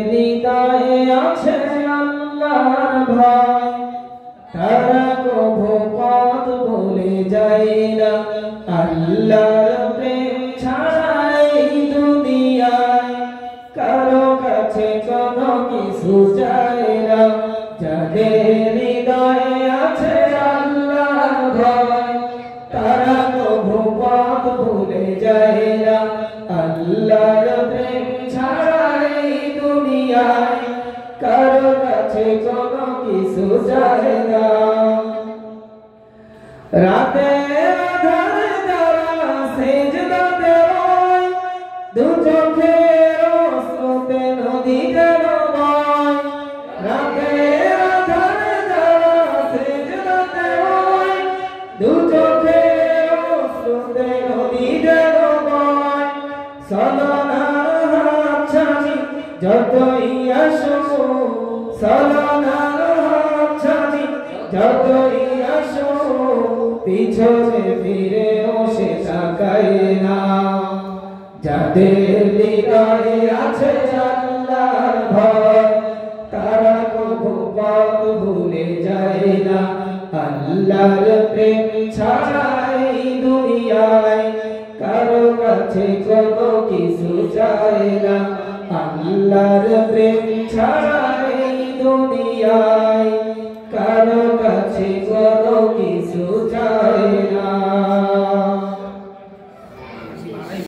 হৃদয়ে আছে আল্লাহর ভয়, তারা কভু পথ ভুলে যায় না। আল্লাহর প্রেম ছাড়া এই দুনিয়ায় কারো কাছে কোনো কিছু চায় না। যাদের হৃদয়ে আছে আল্লাহর ভয়, তারা কভু পথ ভুলে যায় না। আল্লাহর প্রেম ছাড়া এই দুনিয়ায় কারো কাছে কোনো কিছু চায় না। রাতের আঁধারে যারা সিজদাতে রয়, দু চোখের স্রোতে নদী যেন বয়। রাতের আঁধারে যারা সিজদাতে রয়, দু চোখের স্রোতে নদী যেন বয়। সালানার হাতছানি যতই আসো, সালানার হাতছানি যতই আসো, পিছনে ফিরেও সে তাকায় না। যাদের হৃদয়ে আছে আল্লাহর ভয়, তারা কভু পথ ভুলে যায় না। আল্লাহর প্রেম ছাড়া এই দুনিয়ায় কারো কাছে কোনো কিছু চায় না। আল্লাহর প্রেম ছাড়া এই দুনিয়ায়